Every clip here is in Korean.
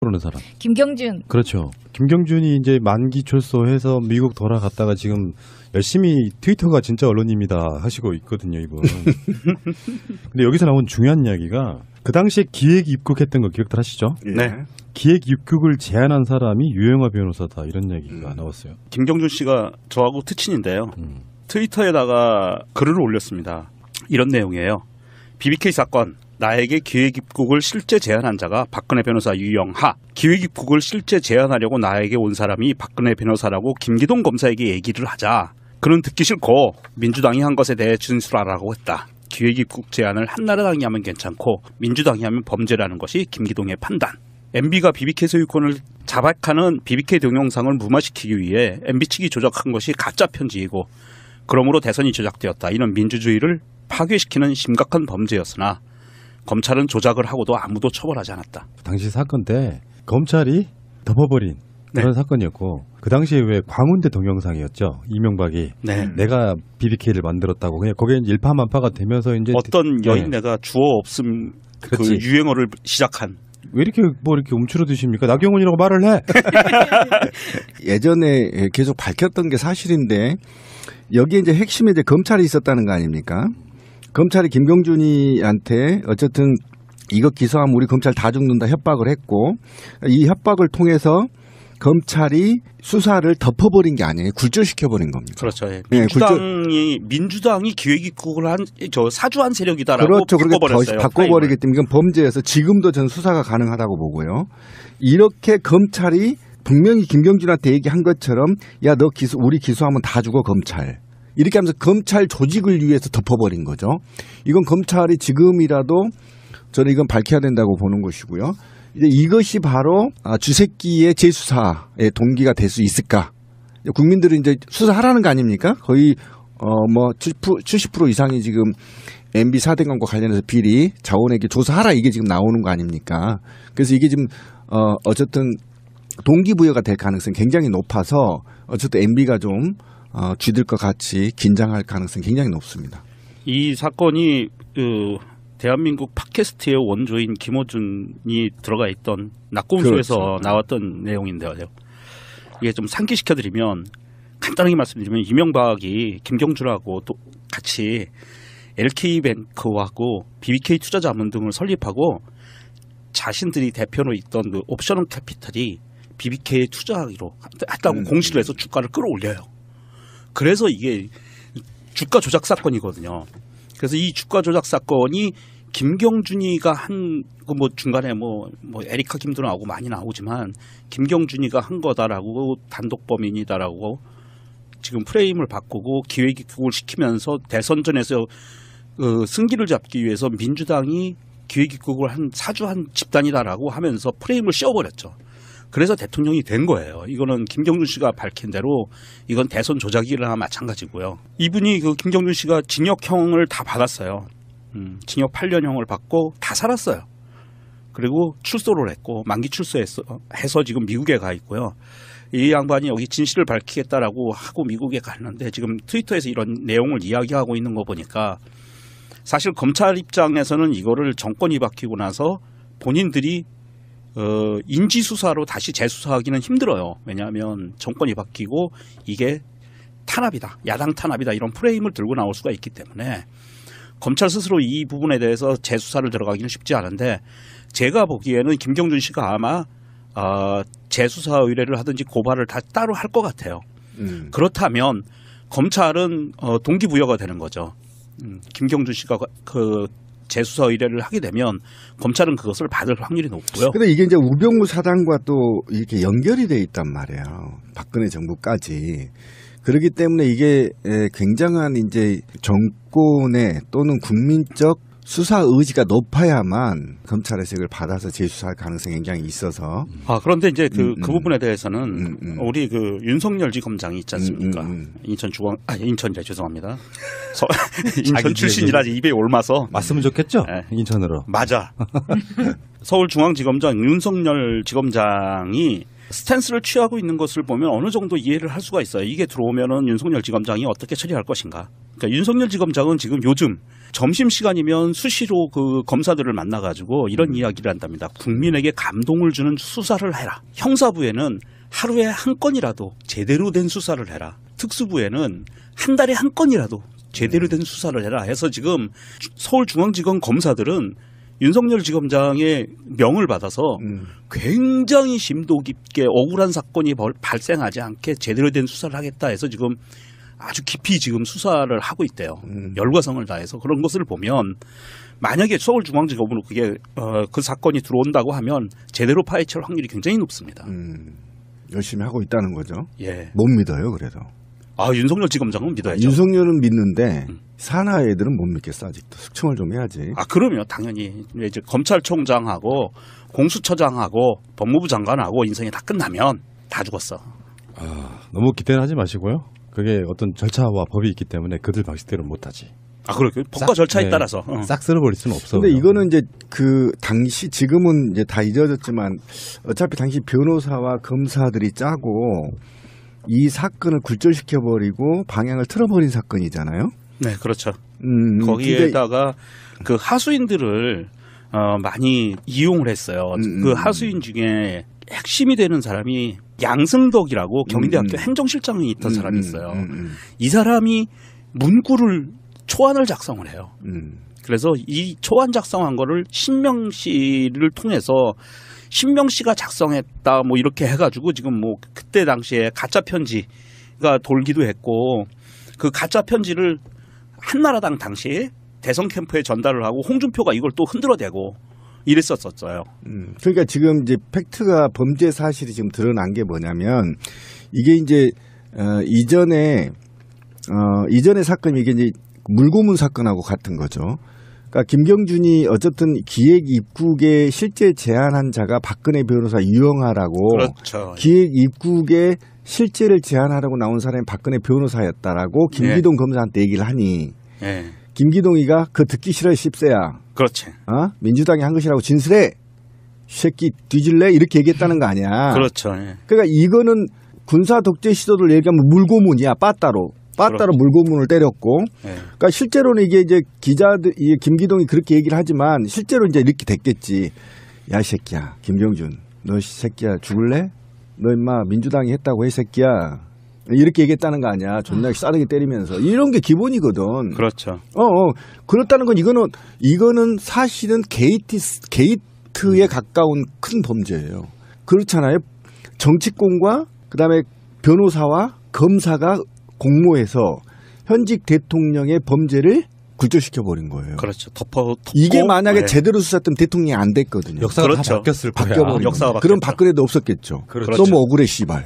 모르는 사람. 김경준. 그렇죠. 김경준이 이제 만기 출소해서 미국 돌아갔다가 지금 열심히 트위터가 진짜 언론입니다 하시고 있거든요, 이분. 근데 여기서 나온 중요한 이야기가 그 당시에 기획 입국했던 거 기억들 하시죠? 네. 기획 입국을 제안한 사람이 유영하 변호사다 이런 얘기가 나왔어요. 김경준 씨가 저하고 특친인데요. 트위터에다가 글을 올렸습니다. 이런 내용이에요. BBK 사건. 나에게 기획 입국을 실제 제안한 자가 박근혜 변호사 유영하. 기획 입국을 실제 제안하려고 나에게 온 사람이 박근혜 변호사라고 김기동 검사에게 얘기를 하자. 그는 듣기 싫고 민주당이 한 것에 대해 진술하라고 했다. 기획 입국 제안을 한나라당이 하면 괜찮고 민주당이 하면 범죄라는 것이 김기동의 판단. MB가 BBK 소유권을 자박하는 BBK 동영상을 무마시키기 위해 MB 측이 조작한 것이 가짜 편지이고 그러므로 대선이 조작되었다. 이는 민주주의를 파괴시키는 심각한 범죄였으나 검찰은 조작을 하고도 아무도 처벌하지 않았다. 당시 사건 때 검찰이 덮어버린 그런 사건이었고 그 당시에 왜 광운대 동영상이었죠. 이명박이 내가 BBK를 만들었다고 그냥 거기에 일파만파가 되면서 이제 어떤 여인네가 주어 없음 그 유행어를 시작한. 왜 이렇게 뭐 이렇게 움츠러드십니까? 나경원이라고 말을 해. 예전에 계속 밝혔던 게 사실인데 여기에 이제 핵심에 이제 검찰이 있었다는 거 아닙니까? 검찰이 김경준이한테 어쨌든 이거 기소하면 우리 검찰 다 죽는다 협박을 했고 이 협박을 통해서 검찰이 수사를 덮어버린 게 아니에요. 굴절시켜버린 겁니다. 그렇죠. 네, 민주당이 기획 입국을 한 사주한 세력이다라고 그렇죠. 바꿔버렸어요. 바꿔버리기 때문에 이건 범죄여서 지금도 저는 수사가 가능하다고 보고요. 이렇게 검찰이 분명히 김경준한테 얘기한 것처럼 야, 너 우리 기소하면 다 죽어 검찰. 이렇게 하면서 검찰 조직을 위해서 덮어버린 거죠. 이건 검찰이 지금이라도 저는 이건 밝혀야 된다고 보는 것이고요. 이제 이것이 바로 주새끼의 재수사의 동기가 될 수 있을까? 국민들은 이제 수사하라는 거 아닙니까? 거의 뭐 70% 이상이 지금 MB 4대강과 관련해서 비리 자원에게 조사하라 이게 지금 나오는 거 아닙니까? 그래서 이게 지금 어쨌든 동기부여가 될 가능성이 굉장히 높아서 어쨌든 MB가 좀 쥐들 것 같이 긴장할 가능성이 굉장히 높습니다. 이 사건이 대한민국 팟캐스트의 원조인 김어준이 들어가 있던 낙곰수에서 그렇죠. 나왔던 내용인데요. 이게 좀 상기시켜드리면 간단하게 말씀드리면 이명박이 김경준하고 또 같이 LK뱅크하고 BBK 투자자문 등을 설립하고 자신들이 대표로 있던 그 옵셔널 캐피탈이 BBK에 투자하기로 했다고 공시를 해서 주가를 끌어올려요. 그래서 이게 주가 조작 사건이거든요. 그래서 이 주가 조작 사건이 김경준이가 한 뭐 중간에 뭐 에리카 김도 나오고 많이 나오지만 김경준이가 한 거다라고 단독 범인이다라고 지금 프레임을 바꾸고 기획 입국을 시키면서 대선전에서 승기를 잡기 위해서 민주당이 기획 입국을 사주한 집단이다라고 하면서 프레임을 씌워버렸죠. 그래서 대통령이 된 거예요. 이거는 김경준 씨가 밝힌 대로 이건 대선 조작이나 마찬가지고요. 이분이 그 김경준 씨가 징역형을 다 받았어요. 징역 8년형을 받고 다 살았어요. 그리고 출소를 했고 만기 출소해서 지금 미국에 가 있고요. 이 양반이 여기 진실을 밝히겠다라고 하고 미국에 갔는데 지금 트위터에서 이런 내용을 이야기하고 있는 거 보니까 사실 검찰 입장에서는 이거를 정권이 바뀌고 나서 본인들이 인지수사로 다시 재수사하기는 힘들어요. 왜냐하면 정권이 바뀌고 이게 탄압이다. 야당 탄압이다. 이런 프레임을 들고 나올 수가 있기 때문에 검찰 스스로 이 부분에 대해서 재수사를 들어가기는 쉽지 않은데 제가 보기에는 김경준 씨가 아마 재수사 의뢰를 하든지 고발을 다 따로 할 것 같아요. 그렇다면 검찰은 동기부여가 되는 거죠. 김경준 씨가 그 재수사 의뢰를 하게 되면 검찰은 그것을 받을 확률이 높고요. 근데 이게 이제 우병우 사장과 또 이렇게 연결이 돼 있단 말이에요. 박근혜 정부까지. 그렇기 때문에 이게 굉장한 이제 정권의 또는 국민적 수사 의지가 높아야만 검찰에서 이걸 받아서 재수사할 가능성이 굉장히 있어서. 그런데 이제 그 부분에 대해서는 우리 그 윤석열 지검장이 있지 않습니까? 인천이래 죄송합니다. 인천 출신이라 입에 옮아서. 맞으면 좋겠죠? 네. 인천으로. 맞아. 서울중앙지검장 윤석열 지검장이 스탠스를 취하고 있는 것을 보면 어느 정도 이해를 할 수가 있어요. 이게 들어오면은 윤석열 지검장이 어떻게 처리할 것인가. 그러니까 윤석열 지검장은 지금 요즘 점심시간이면 수시로 그 검사들을 만나가지고 이런 이야기를 한답니다. 국민에게 감동을 주는 수사를 해라. 형사부에는 하루에 한 건이라도 제대로 된 수사를 해라. 특수부에는 한 달에 한 건이라도 제대로 된 수사를 해라 해서 지금 서울중앙지검 검사들은 윤석열 지검장의 명을 받아서 굉장히 심도 깊게 억울한 사건이 발생하지 않게 제대로 된 수사를 하겠다 해서 지금 아주 깊이 지금 수사를 하고 있대요. 열과성을 다해서 그런 것을 보면 만약에 서울중앙지검으로 그게 그 사건이 들어온다고 하면 제대로 파헤칠 확률이 굉장히 높습니다. 열심히 하고 있다는 거죠. 예. 못 믿어요, 그래도. 아 윤석열 지검장은 믿어야죠. 윤석열은 믿는데 산하 애들은 못 믿겠어 아직도. 숙청을 좀 해야지. 아 그러면 당연히 이제 검찰총장하고 공수처장하고 법무부 장관하고 인생이 다 끝나면 다 죽었어. 아, 너무 기대는 하지 마시고요. 그게 어떤 절차와 법이 있기 때문에 그들 방식대로 못하지. 아 그래 법과 절차에 따라서 싹 쓸어버릴 수는 없어. 근데 이거는 이제 그 당시 지금은 이제 다 잊어졌지만 어차피 당시 변호사와 검사들이 짜고 이 사건을 굴절시켜버리고 방향을 틀어버린 사건이잖아요. 네, 그렇죠. 거기에다가 그 하수인들을 많이 이용을 했어요. 그 하수인 중에 핵심이 되는 사람이 양승덕이라고 경희대학교 행정실장이 있던 사람이 있어요. 이 사람이 문구를 초안을 작성을 해요. 그래서 이 초안 작성한 거를 신명 씨를 통해서 신명 씨가 작성했다 뭐 이렇게 해가지고 지금 뭐 그때 당시에 가짜 편지가 돌기도 했고 그 가짜 편지를 한나라당 당시에 대선 캠프에 전달을 하고 홍준표가 이걸 또 흔들어대고 이랬었어요. 그러니까 지금 이제 팩트가 범죄 사실이 지금 드러난 게 뭐냐면 이게 이제 이전에 사건이 이게 이제 물고문 사건하고 같은 거죠. 그러니까 김경준이 어쨌든 기획 입국에 실제 제안한 자가 박근혜 변호사 유영하라고 그렇죠. 기획 입국에 실제를 제안하라고 나온 사람이 박근혜 변호사였다라고 김기동 검사한테 얘기를 하니 김기동이가 그 듣기 싫어 씹새야. 그렇지. 민주당이 한 것이라고 진술해. 새끼 뒤질래? 이렇게 얘기했다는 거 아니야. 그렇죠. 그러니까 이거는 군사 독재 시도를 얘기하면 물고문이야. 빠따로 물고문을 때렸고. 그러니까 실제로는 이게 이제 기자들, 김기동이 그렇게 얘기를 하지만 실제로 이제 이렇게 됐겠지. 야, 이 새끼야. 김경준. 너 이 새끼야. 죽을래? 너 임마 민주당이 했다고 해, 새끼야. 이렇게 얘기했다는 거 아니야. 존나 싸르게 때리면서. 이런 게 기본이거든. 그렇죠. 그렇다는 건 이거는 사실은 게이트에 가까운 큰 범죄예요. 그렇잖아요. 정치권과 그다음에 변호사와 검사가 공모해서 현직 대통령의 범죄를 굴절시켜버린 거예요. 그렇죠. 이게 만약에 제대로 수사했으면 대통령이 안 됐거든요. 역사가 그렇죠. 다 바뀌었을 거야. 바뀌어버린 역사가 그럼 바뀌었죠. 박근혜도 없었겠죠. 그렇죠. 너무 억울해 씨발.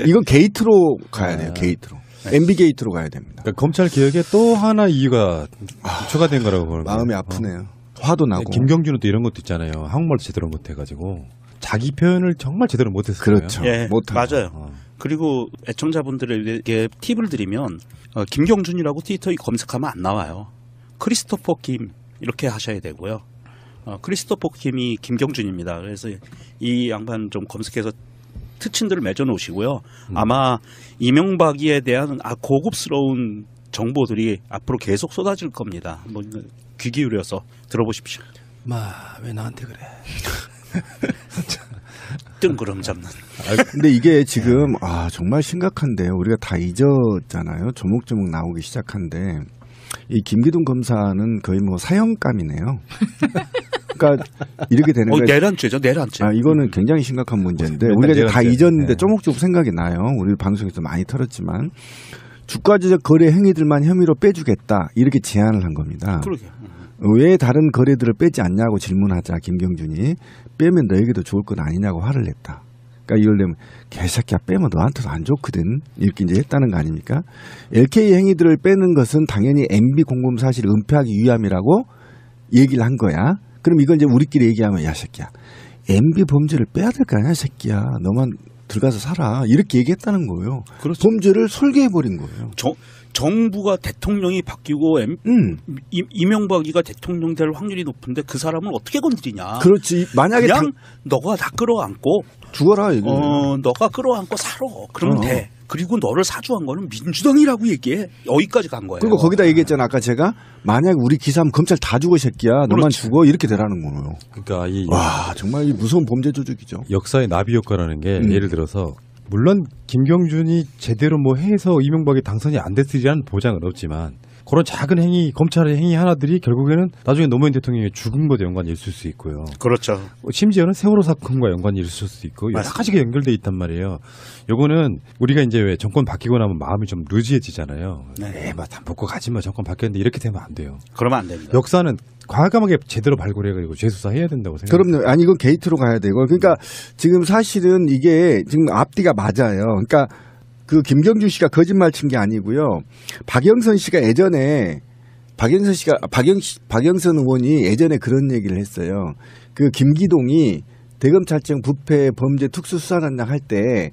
이건 게이트로 가야 돼요. 게이트로. MB 게이트로 가야 됩니다. 그러니까 검찰 개혁에 또 하나 이유가 추가된 거라고 보는 거예요. 마음이 아프네요. 화도 나고. 김경준은 또 이런 것도 있잖아요. 한국말도 제대로 못해가지고 자기 표현을 정말 제대로 못했어요. 그렇죠. 예, 못하고. 맞아요. 그리고 애청자분들에게 팁을 드리면 김경준이라고 트위터에 검색하면 안 나와요. 크리스토퍼 김 이렇게 하셔야 되고요. 크리스토퍼 김이 김경준입니다. 그래서 이 양반 좀 검색해서 특친들을 맺어 놓으시고요. 아마 이명박이에 대한 고급스러운 정보들이 앞으로 계속 쏟아질 겁니다. 뭐 귀 기울여서 들어보십시오. 왜 나한테 그래? 뜬구름 잡는. 근데 이게 지금 정말 심각한데요. 우리가 다 잊었잖아요. 조목조목 나오기 시작한데 이 김기동 검사는 거의 뭐 사형감이네요. 그러니까 이렇게 되는 거예요. 내란죄죠, 내란죄. 이거는 굉장히 심각한 문제인데 우리가 이제 다 잊었는데 조목조목 생각이 나요. 우리 방송에서 많이 털었지만 주가조작 거래 행위들만 혐의로 빼주겠다 이렇게 제안을 한 겁니다. 그러게. 왜 다른 거래들을 빼지 않냐고 질문하자 김경준이 빼면 너에게도 좋을 건 아니냐고 화를 냈다. 그러니까 이걸 내면 개새끼야 빼면 너한테도 안 좋거든 이렇게 이제 했다는 거 아닙니까? LK 행위들을 빼는 것은 당연히 MB 공범 사실을 은폐하기 위함이라고 얘기를 한 거야. 그럼 이걸 이제 우리끼리 얘기하면 야 새끼야 MB 범죄를 빼야 될 거 아니야 새끼야 너만 들어가서 살아 이렇게 얘기했다는 거예요. 그렇죠. 범죄를 설계해버린 거예요. 정부가 대통령이 바뀌고 이명박이가 대통령 될 확률이 높은데 그 사람을 어떻게 건드리냐. 그렇지. 만약에 그냥 너가 다 끌어안고 죽어라. 너가 끌어안고 살아. 그러면 돼. 그리고 너를 사주한 거는 민주당이라고 얘기해. 여기까지 간 거예요. 그리고 거기다 얘기했잖아. 아까 제가 만약 우리 기사하면 검찰 다 죽어 새끼야. 너만 그렇지. 죽어 이렇게 되라는 거예요. 그러니까 이 와 정말 이 무서운 범죄 조직이죠. 역사의 나비 효과라는 게 예를 들어서 물론 김경준이 제대로 뭐 해서 이명박이 당선이 안 됐으리라는 보장은 없지만 그런 작은 행위, 검찰의 행위 하나들이 결국에는 나중에 노무현 대통령의 죽음과도 연관이 있을 수 있고요. 그렇죠. 심지어는 세월호 사건과 연관이 있을 수도 있고 여러 맞습니다. 가지가 연결돼 있단 말이에요. 요거는 우리가 이제 왜 정권 바뀌고 나면 마음이 좀 루즈해지잖아요. 네. 뭐 다 먹고 가지 마 정권 바뀌었는데 이렇게 되면 안 돼요. 그러면 안 됩니다. 역사는 과감하게 제대로 발굴해가지고 재수사해야 된다고 생각합니다. 그럼요. 아니 이건 게이트로 가야 되고. 그러니까 지금 사실은 이게 지금 앞뒤가 맞아요. 그러니까 그 김경준 씨가 거짓말 친 게 아니고요. 박영선 씨가 예전에 박영선 의원이 예전에 그런 얘기를 했어요. 그 김기동이 대검찰청 부패 범죄 특수수사단장 할 때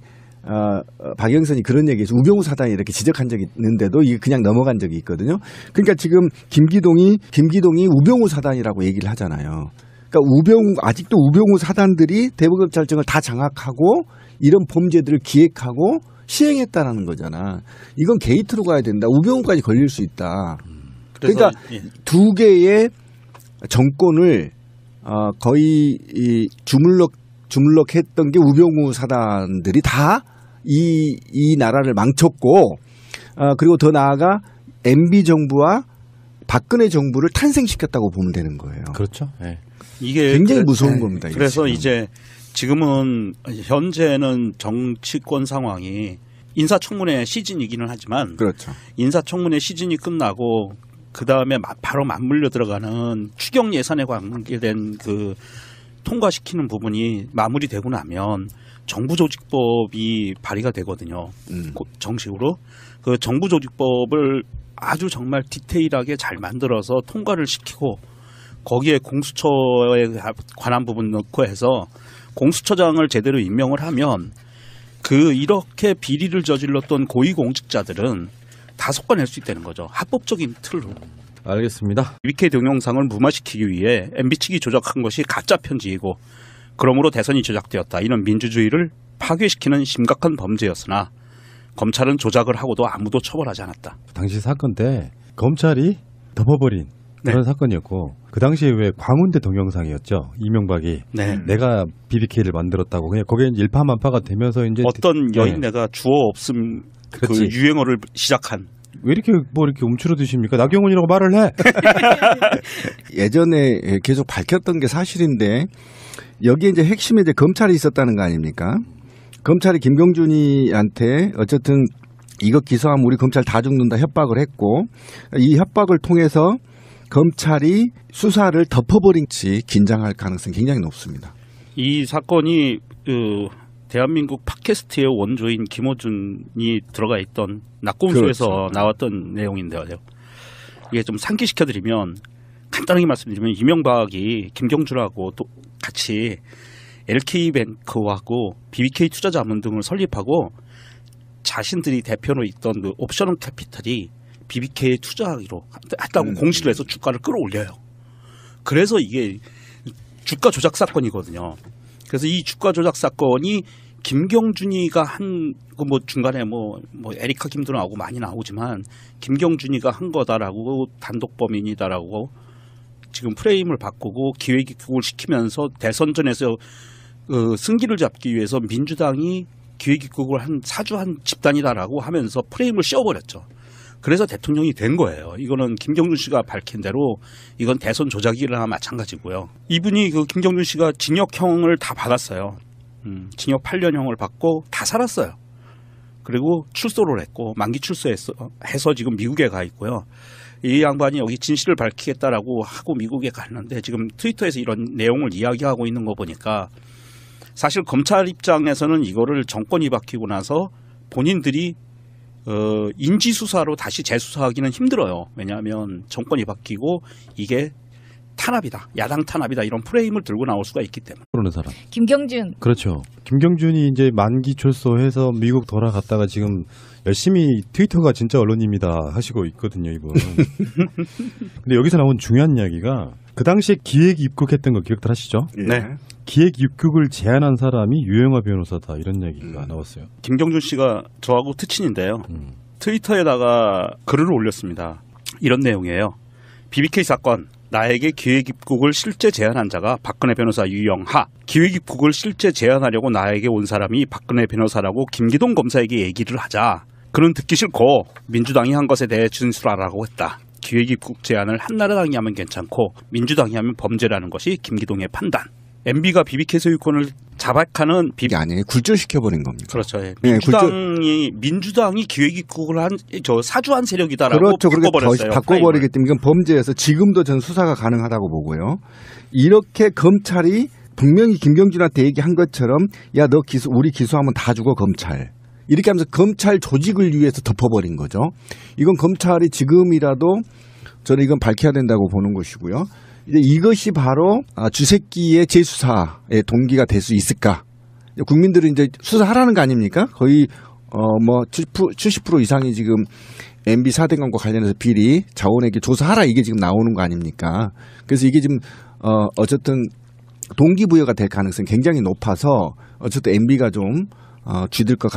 박영선이 그런 얘기해서 우병우 사단이 이렇게 지적한 적이 있는데도 이게 그냥 넘어간 적이 있거든요. 그러니까 지금 김기동이 우병우 사단이라고 얘기를 하잖아요. 그러니까 아직도 우병우 사단들이 대검찰청을 다 장악하고 이런 범죄들을 기획하고 시행했다라는 거잖아. 이건 게이트로 가야 된다. 우병우까지 걸릴 수 있다. 그러니까 두 개의 정권을 거의 주물럭했던 게 우병우 사단들이 다 이 나라를 망쳤고 그리고 더 나아가 MB 정부와 박근혜 정부를 탄생시켰다고 보면 되는 거예요. 그렇죠. 네. 이게 굉장히 무서운 겁니다. 그래서 지금. 이제 지금은 현재는 정치권 상황이 인사청문회 시즌이기는 하지만 그렇죠. 인사청문회 시즌이 끝나고 그 다음에 바로 맞물려 들어가는 추경 예산에 관계된 그 통과시키는 부분이 마무리되고 나면 정부조직법이 발의가 되거든요. 정식으로 그 정부조직법을 아주 정말 디테일하게 잘 만들어서 통과를 시키고 거기에 공수처에 관한 부분 넣고 해서 공수처장을 제대로 임명을 하면 그 이렇게 비리를 저질렀던 고위공직자들은 다 솎아낼 수 있다는 거죠. 합법적인 틀로. 알겠습니다. BBK 동영상을 무마시키기 위해 MB 측이 조작한 것이 가짜 편지이고 그러므로 대선이 조작되었다. 이런 민주주의를 파괴시키는 심각한 범죄였으나 검찰은 조작을 하고도 아무도 처벌하지 않았다. 당시 사건 때 검찰이 덮어버린 그런 사건이었고 그 당시에 왜 광운대 동영상이었죠. 이명박이 내가 BBK를 만들었다고 그냥 거기에 일파만파가 되면서 이제 어떤 여인네가 주어 없음 그 유행어를 시작한. 왜 이렇게 뭐 이렇게 움츠러드십니까? 나경원이라고 말을 해. 예전에 계속 밝혔던 게 사실인데 여기에 이제 핵심에 이제 검찰이 있었다는 거 아닙니까? 검찰이 김경준이한테 어쨌든 이거 기소하면 우리 검찰 다 죽는다 협박을 했고 이 협박을 통해서 검찰이 수사를 덮어버린 채 긴장할 가능성이 굉장히 높습니다. 이 사건이 대한민국 팟캐스트의 원조인 김어준이 들어가 있던 낙곰수에서 그렇죠. 나왔던 내용인데요. 이게 좀 상기시켜드리면 간단하게 말씀드리면 이명박이 김경준하고 또 같이 LK뱅크하고 BBK 투자자문 등을 설립하고 자신들이 대표로 있던 그 옵셔널 캐피탈이 BBK에 투자하기로 했다고 공시를 해서 주가를 끌어올려요. 그래서 이게 주가 조작 사건이거든요. 그래서 이 주가 조작 사건이 김경준이가 한 그 뭐 중간에 뭐 에리카 김도 나오고 많이 나오지만 김경준이가 한 거다라고 단독 범인이다라고 지금 프레임을 바꾸고 기획입국을 시키면서 대선전에서 승기를 잡기 위해서 민주당이 기획입국을 사주한 집단이다라고 하면서 프레임을 씌워버렸죠. 그래서 대통령이 된 거예요. 이거는 김경준 씨가 밝힌 대로 이건 대선 조작이나 마찬가지고요. 이분이 그 김경준 씨가 징역형을 다 받았어요. 징역 8년형을 받고 다 살았어요. 그리고 출소를 했고 만기 출소해서 지금 미국에 가 있고요. 이 양반이 여기 진실을 밝히겠다라고 하고 미국에 갔는데 지금 트위터에서 이런 내용을 이야기하고 있는 거 보니까 사실 검찰 입장에서는 이거를 정권이 바뀌고 나서 본인들이 인지수사로 다시 재수사하기는 힘들어요. 왜냐하면 정권이 바뀌고 이게 탄압이다. 야당 탄압이다. 이런 프레임을 들고 나올 수가 있기 때문에. 그러는 사람. 김경준. 그렇죠. 김경준이 이제 만기 출소해서 미국 돌아갔다가 지금 열심히 트위터가 진짜 언론입니다 하시고 있거든요, 이분. 근데 여기서 나온 중요한 이야기가 그 당시에 기획 입국했던 거 기억들 하시죠? 네. 기획 입국을 제안한 사람이 유영하 변호사다 이런 얘기가 나왔어요. 김경준 씨가 저하고 특친인데요. 트위터에다가 글을 올렸습니다. 이런 내용이에요. BBK 사건, 나에게 기획 입국을 실제 제안한 자가 박근혜 변호사 유영하. 기획 입국을 실제 제안하려고 나에게 온 사람이 박근혜 변호사라고 김기동 검사에게 얘기를 하자. 그는 듣기 싫고 민주당이 한 것에 대해 진술하라고 했다. 기획 입국 제안을 한나라당이 하면 괜찮고 민주당이 하면 범죄라는 것이 김기동의 판단. MB가 BBK 소유권을 자박하는 이게 아니에요. 굴절시켜버린 겁니다. 그렇죠. 예. 네, 민주당이 기획 입국을 한 저 사주한 세력이다라고 그렇죠. 바꿔버렸어요. 바꿔버리기 때문에 이건 범죄여서 지금도 전 수사가 가능하다고 보고요. 이렇게 검찰이 분명히 김경준한테 얘기한 것처럼 야 너 우리 기소하면 다 죽어 검찰. 이렇게 하면서 검찰 조직을 위해서 덮어버린 거죠. 이건 검찰이 지금이라도 저는 이건 밝혀야 된다고 보는 것이고요. 이제 이것이 바로 주새끼의 재수사의 동기가 될 수 있을까? 국민들은 이제 수사하라는 거 아닙니까? 거의 뭐 70% 이상이 지금 MB 4대강과 관련해서 비리 자원에게 조사하라 이게 지금 나오는 거 아닙니까? 그래서 이게 지금 어쨌든 동기부여가 될 가능성이 굉장히 높아서 어쨌든 MB가 좀 쥐들 것